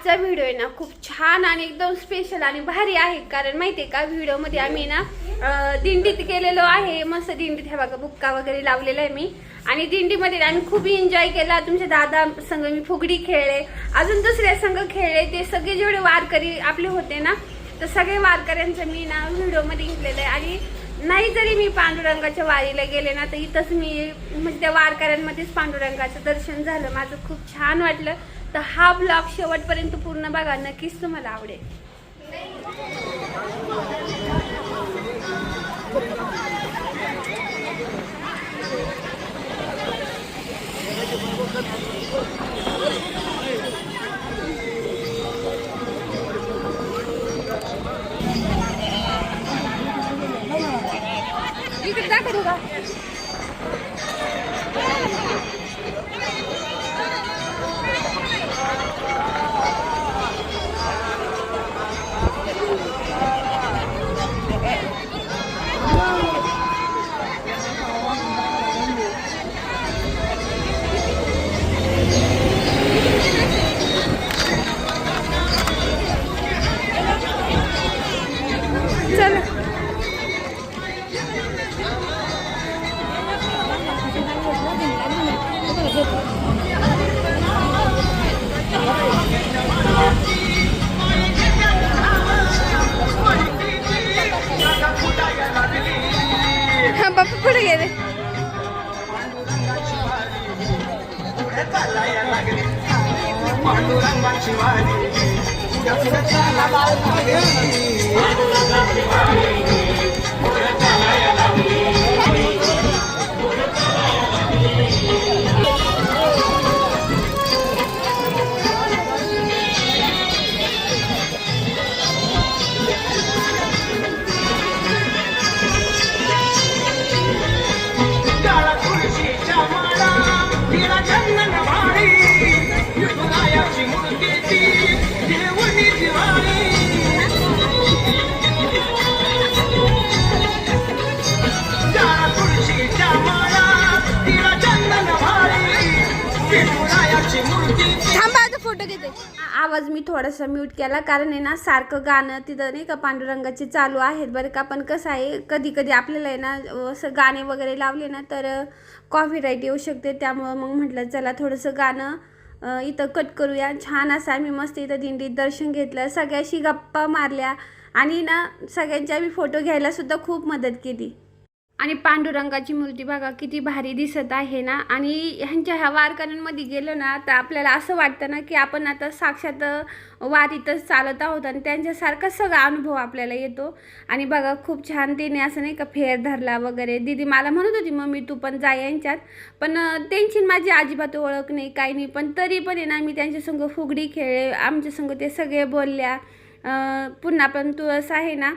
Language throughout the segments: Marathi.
आजचा व्हिडिओ आहे ना खूप छान आणि एकदम स्पेशल आणि भारी आहे। कारण माहितीये का व्हिडिओमध्ये आम्ही ना दिंडीत गेलेलो आहे। मस्त दिंडीत हे बघा बुक्का वगैरे लावलेला आहे मी आणि दिंडीमध्ये आम्ही खूप एन्जॉय केला। तुमच्या दादा संग मी फुगडी खेळले, अजून दुसऱ्या संग खेळले। ते सगळे जेवढे वारकरी आपले होते ना तर सगळे वारकऱ्यांचं मी ना व्हिडिओमध्ये घेतलेलं आहे। आणि नाही जरी मी पांडुरंगाच्या वारीला गेले ना तर इथंच मी म्हणजे त्या वारकऱ्यांमध्येच पांडुरंगाचं दर्शन झालं। माझं खूप छान वाटलं। तर हा ब्लॉग शेवटपर्यंत पूर्ण बघा, नक्कीच तुम्हाला आवडेल। इकडे दाखवू का? बापू पुढे गेले। फोटो घेते। आवाज मी थोडासा म्यूट केला कारण आहे ना सारखं गाणं तिथं नाही का पांडुरंगाचे चालू आहेत बरं का। पण कसं आहे कधी कधी आपल्याला आहे ना असं गाणे वगैरे लावले ना तर कॉपीराईट येऊ शकते। त्यामुळं मग म्हटलं चला थोडंसं गाणं इथं कट करूया। छान असं आम्ही मस्त इथं दिंडीत दर्शन घेतलं, सगळ्याशी गप्पा मारल्या आणि ना सगळ्यांच्या आम्ही फोटो घ्यायला सुद्धा खूप मदत केली। आणि पांडुरंगाची मूर्ती बघा किती भारी दिसत आहे ना। आणि ह्यांच्या ह्या वारकऱ्यांमध्ये गेलो ना तर आपल्याला असं वाटतं ना की आपण आता साक्षात वारीतच चालत आहोत आणि त्यांच्यासारखा सगळा अनुभव आपल्याला येतो। आणि बघा खूप छान तिने असं नाही का फेर धरला वगैरे। दीदी मला म्हणत होती मम्मी तू पण जा यांच्यात, पण त्यांची माझी अजिबात ओळख नाही काही नाही। पण तरी पण आहे ना मी त्यांच्यासंग फुगडी खेळले, आमच्यासंग ते सगळे बोलल्या। पुन्हा पण तुळस आहे ना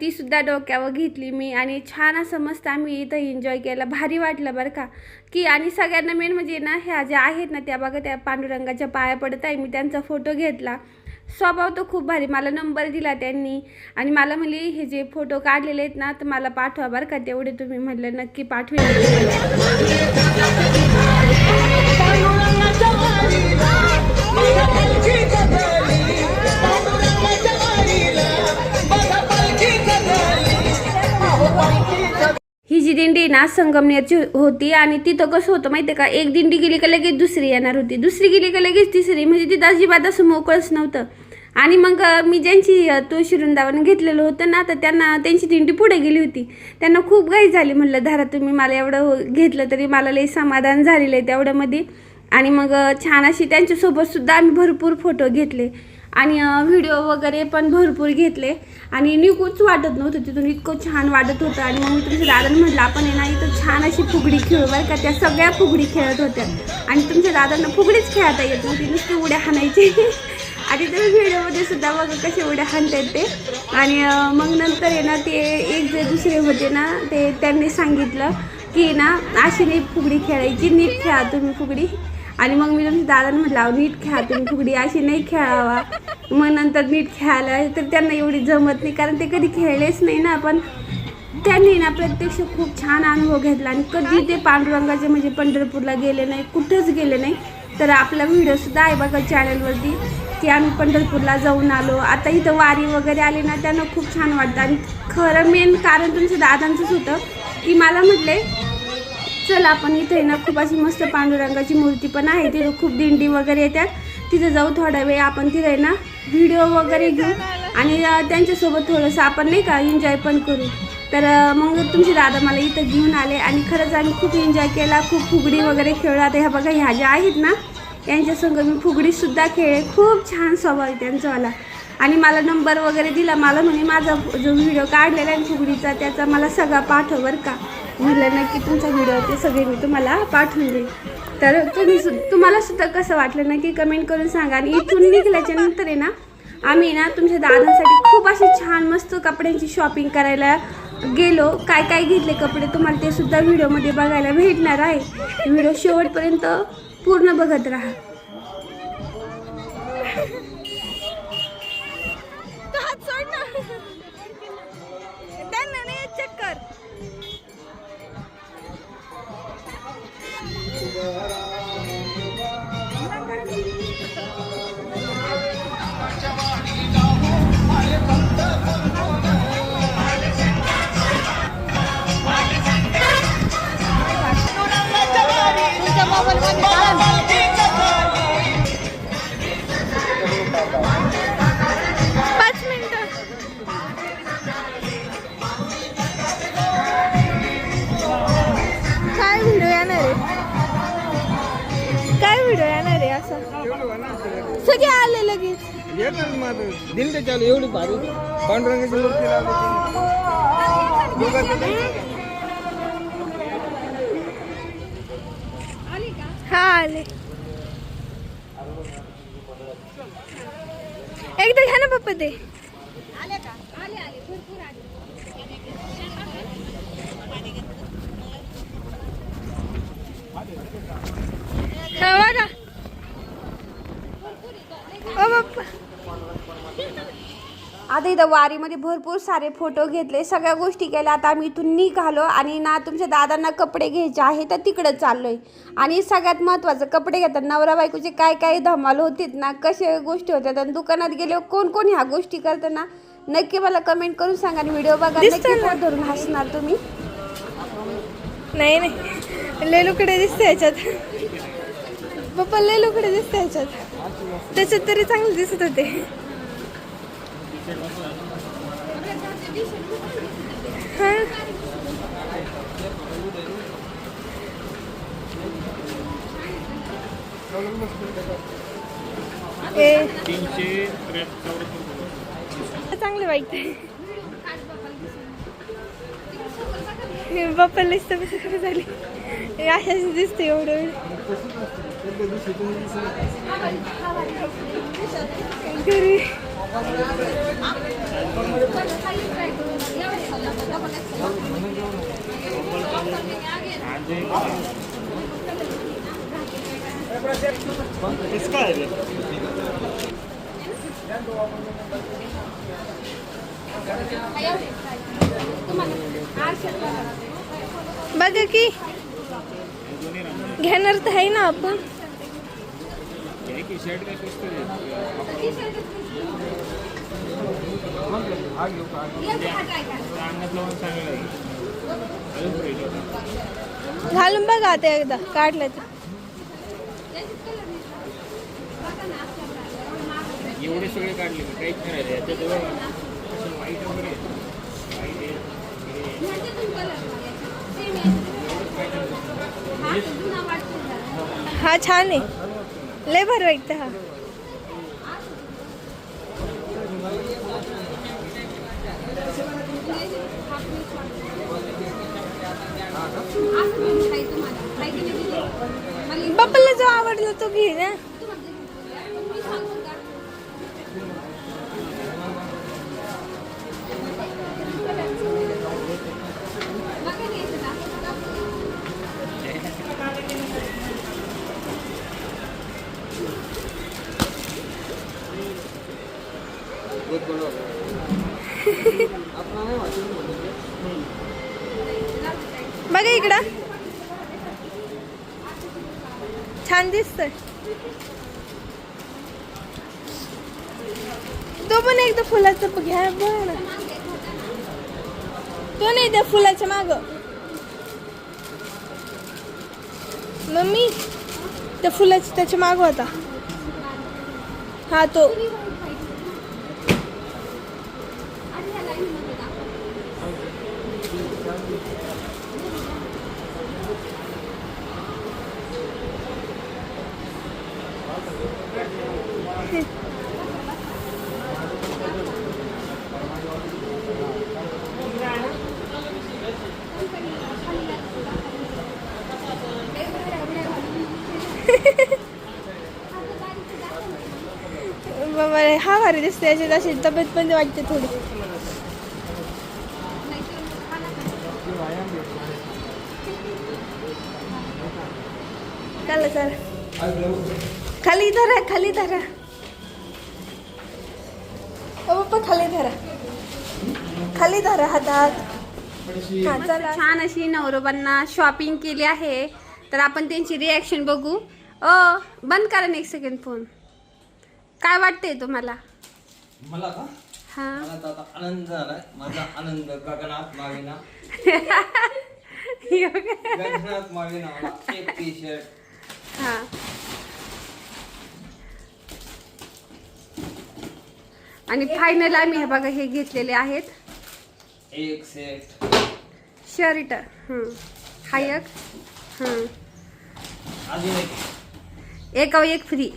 ती सुद्धा डोक्यावर घेतली मी आणि छान असं मस्त आम्ही इथं एन्जॉय केला। भारी वाटलं बरं का की। आणि सगळ्यांना मेन म्हणजे ना ह्या ज्या आहेत ना त्या बघा त्या पांडुरंगाच्या पाया पडत आहे, मी त्यांचा फोटो घेतला। स्वभाव तो खूप भारी, मला नंबर दिला त्यांनी आणि मला म्हणली हे जे फोटो काढलेले आहेत ना तर मला पाठवा बरं का तेवढे तुम्ही। म्हटलं नक्की पाठवेल। ही जी दिंडी ना संगमनेरची होती आणि तिथं कसं होतं माहिती आहे का, एक दिंडी गेली का लगेच दुसरी येणार होती, दुसरी गेली का लगेच तिसरी, म्हणजे तिथं अजिबात असं मोकळंच नव्हतं। आणि मग मी ज्यांची तुळशी वृंदावन घेतलेलं होतं ना तर त्यांची दिंडी पुढे गेली होती। त्यांना खूप घाई झाली, म्हणलं धारा तुम्ही मला एवढं घेतलं तरी मला लई समाधान झालेलं आहे तेवढ्यामध्ये। आणि मग छान अशी त्यांच्यासोबत सुद्धा आम्ही भरपूर फोटो घेतले आणि व्हिडिओ वगैरे पण भरपूर घेतले आणि निघूच वाटत नव्हतं तिथून, इतकं छान वाटत होतं। आणि मग मी तुमच्या दादांना म्हटलं आपण आहे ना इथं छान अशी फुगडी खेळू बरं का। त्या सगळ्या फुगडी खेळत होत्या आणि तुमच्या दादांना फुगडीच खेळता येत नव्हती, नुसती उड्या हाणायची। आणि तुम्ही व्हिडिओमध्ये सुद्धा बघा कसे उड्या हाणतात ते। आणि मग नंतर आहे ना ते एक जे दुसरे होते ना ते त्यांनी सांगितलं की ना अशी नाही फुगडी खेळायची, नीट खेळा तुम्ही फुगडी। आणि मग मी तुमच्या दादांना म्हटलं नीट खेळा तुम्ही फुगडी, अशी नाही खेळावा। मग नंतर नीट खेळायला तर त्यांना एवढी जमत नाही कारण ते कधी खेळलेच नाही ना। पण त्यांनी ना प्रत्यक्ष खूप छान अनुभव घेतला आणि कधी ते पांडुरंगाचे म्हणजे पंढरपूरला गेले नाही, कुठंच गेले नाही। तर आपला व्हिडिओ सुद्धा आहे बघा चॅनलवरती, की आम्ही पंढरपूरला जाऊन आलो. आता इथं वारी वगैरे आली ना, त्यांना खूप छान वाटतं. आणि खरं मेन कारण तुमचं दादांचंच होतं की मला म्हटले चल आपण इथे ना खूप अशी मस्त पांडुरंगाची मूर्ती पण आहे, तिथं खूप दिंडी वगैरे येतात, तिथं जाऊ थोडा वेळ आपण तिथे ना व्हिडिओ वगैरे घेऊ आणि त्यांच्यासोबत थोडंसं आपण नाही का एन्जॉय पण करू. तर मग तुमचे दादा मला इथं घेऊन आले आणि खरंच आम्ही खूप एन्जॉय केला, खूप फुगडी वगैरे खेळला. आता ह्या बघा ह्या ज्या आहेत ना यांच्यासंग मी फुगडीसुद्धा खेळले. खूप छान स्वभाव आहे त्यांचावाला. आणि मला नंबर वगैरे दिला. मला म्हणे माझा जो व्हिडिओ काढलेला आहे फुगडीचा त्याचा मला सगळा पाठव बरं का. म्हटलं नक्की तुमचा व्हिडिओ ते सगळे मी तुम्हाला पाठवून देईन. तर तुम्हाला सुद्धा कसं वाटलं नक्की कमेंट करून सांगा. आणि इथून निघाल्याच्या नंतर आहे ना आम्ही ना तुमच्या दादांसाठी खूप अशी छान मस्त कपड्यांची शॉपिंग करायला गेलो. काय काय घेतले कपडे तुम्हाला ते सुद्धा व्हिडिओमध्ये बघायला भेटणार आहे. व्हिडिओ शेवटपर्यंत पूर्ण बघत राहा. चक्कर सगळे आले लगेच दिंडे चालू एवढी भारी पांडुरंगाची मूर्ती हा आले. एकदा घ्या ना पप्पा ते. आता इथं वारीमध्ये भरपूर सारे फोटो घेतले, सगळ्या गोष्टी केल्या. आता आम्ही इथून निघालो आणि ना तुमच्या दादांना कपडे घ्यायचे आहे तर तिकडं चाललोय. आणि सगळ्यात महत्त्वाचं कपडे घेतात नवरा बायकोचे काय काय धमाल होतीत ना, कशा गोष्टी होत्या. आणि दुकानात गेल्यावर कोण कोण ह्या गोष्टी करतात ना नक्की मला कमेंट करून सांगा. आणि व्हिडिओ बघा नक्की पोट धरून हसणार तुम्ही. नाही नाही लेलूकडे दिसते ह्याच्यात पप्पा, लेलूकडे दिसते ह्याच्यात, त्याच्यात तरी चांगले दिसत होते. चांगले वाईट बाप्पा लिस्ट झाली अशाच दिसते एवढं घरी. बघा की घेणार तर आहे ना आपण. घालून बघा आता एकदा काढलं तर. एवढे सगळे काढले काहीच नाही त्याच्याजवळ वाईट वगैरे हा छान आहे, लय भारी वाटतं. हा बाप्पाला जो आवडला तो घे ना. बघा इकडं छान दिसतंय. तो पण एकदा फुलाचं घ्या बघ. तो नाही त्या फुलाच्या माग. मम्मी त्या फुलाच्या त्याच्या माग होता. हा तो. बाबा हा भारी दिसते. याच्यात अशी तब्येत पण वाटते थोडी. चला चला खाली धरा खाली धरा. ओ पप्पा खाली धरा खाली धरा हातात. हा चला. छान अशी नवरोबांना शॉपिंग केली आहे. तर आपण त्यांची रिॲक्शन बघू. बंद करा ना एक सेकंड फोन. काय वाटतंय तुम्हाला? मला का? हा मला तर आता आनंद झालाय. माझा आनंद गगनात मावेना. गगनात मावेना. मला एक टी शर्ट. हा आणि फायनल आम्ही हे बघा हे घेतलेले आहेत. एक सेट शर्ट. हा एक. अजून एक. एक फ्री.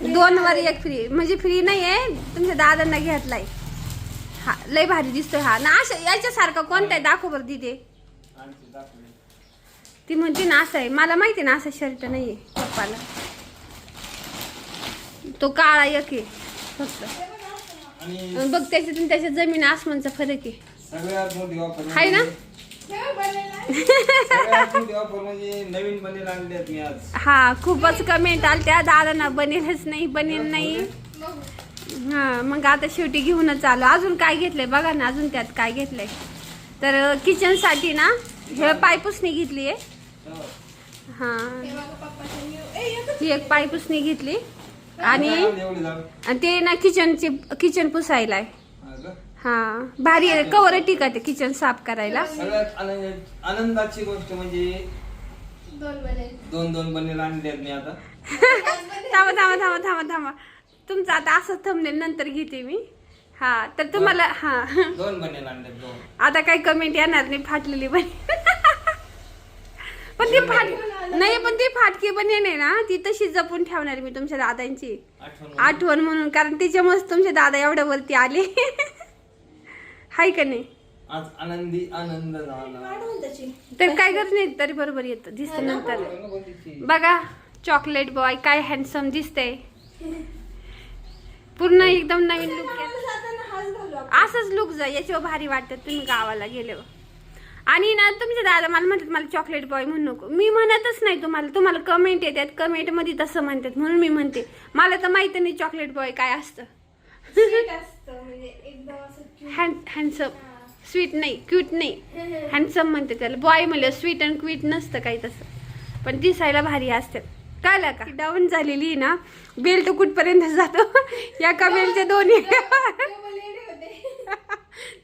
2 वर 1 फ्री. म्हणजे फ्री नाही आहे, तुमच्या दादांना घेतलाय. हा लय भारी दिसतोय. हा ना अशा याच्यासारखा कोणता आहे दाखव बरं दिदे. ती म्हणते ना असं आहे. मला माहिती ना असं शर्ट नाहीये पप्पाला. तो काळा एक आहे फक्त. आणि बघ त्याच्यातून त्याच्या जमीन आसमानचा फरक आहे. सगळ्यात मोठी ऑफर आहे ना. सगळ्यात मोठी ऑफर म्हणजे नवीन बनेल आणले आहेत मी आज. हा खूपच कमेंट आल त्या दादांना बनेलच नाही बनेल नाही. हा मग आता शेवटी घेऊनच आलो. अजून काय घेतलंय बघा ना. अजून त्यात काय घेतलंय तर किचन साठी ना हे पायपुसणी घेतली आहे. हा ही एक पायपुसणी घेतली. आणि एवढी झालं. आणि ते ना किचन पुसायला आहे. हा का? हा भारी आहे. कवर टिकत आहे किचन साफ करायला. सगळ्यात आनंदाची गोष्ट म्हणजे 2 बनेल आणले आहेत मी आता. थांबा थांबा थांबा थांबा थांबा. तुमचं आता असं थंबनेल नंतर घेते मी. हा तर तुम्हाला हा 2 बनेल आणले. 2 आता काही कमेंट येणार नाही फाटलेली बनेल. पण ती नाही पण ती फाटकी बनेल आहे ना ती तशी जपून ठेवणार मी तुमच्या दादांची आठवण म्हणून. कारण तिच्यामुळेच तुमचे दादा एवढ्या वरती आले. हाय का नाही. आज आनंदी आनंद झाला. तर काय करत नाही तरी बरोबर येतं दिसत नंतर. बघा चॉकलेट बॉय काय हँडसम दिसतंय. पूर्ण एकदम नवीन लुक. असंच लुक जा याच्यावर भारी वाटत तुम्ही गावाला गेल्यावर. आणि ना तुमचे दादा मला म्हणतात मला चॉकलेट बॉय म्हणू नको. मी म्हणतच नाही तुम्हाला कमेंट येतात. कमेंट मध्ये तसं म्हणतात म्हणून मी म्हणते. मला तर माहिती नाही चॉकलेट बॉय काय असतं. हँडसम स्वीट नाही क्यूट नाही हँडसम म्हणते त्याला. बॉय म्हणलं स्वीट अँड क्यूट नसतं काही तसं. पण दिसायला भारी असतात. कळलं का. डाऊन झालेली ना बेल्ट कुठपर्यंत जातो. एका बेल्टचे दोन्ही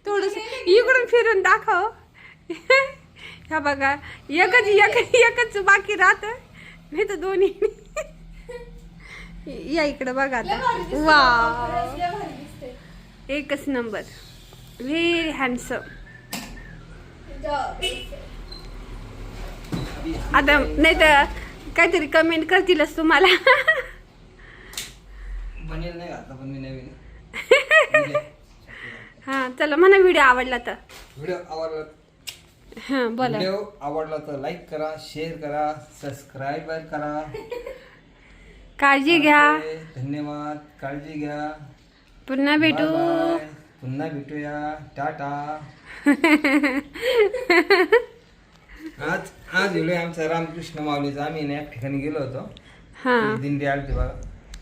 थोडस इकडून फिरून दाखव. ह्या बघा एकच बाकी राहत नाही तर दोन्ही. या इकडं बघा आता. वा एकच नंबर. Very handsome. आता नाही तर काहीतरी कमेंट करतीलच तुम्हाला. बनेल नाही घातला पण मी नवीन. हा चला म्हणा व्हिडिओ आवडला तर. व्हिडिओ आवडला. हा बोला. व्हिडिओ आवडला तर लाईक करा, शेअर करा, सबस्क्राईब करा. काळजी घ्या. धन्यवाद. काळजी घ्या. पुन्हा भेटू. Bye bye. पुन्हा भेटूया. टाटा. आज व्हिडिओ आमचा रामकृष्ण माऊलीचा. आम्ही ना एक ठिकाणी गेलो होतो. हा दिंडी आलती बघा.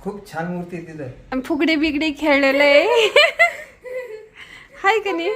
खूप छान मूर्ती आहे तिथं. फुगडे बिगडे खेळलेलं आहे. हाय का नाही.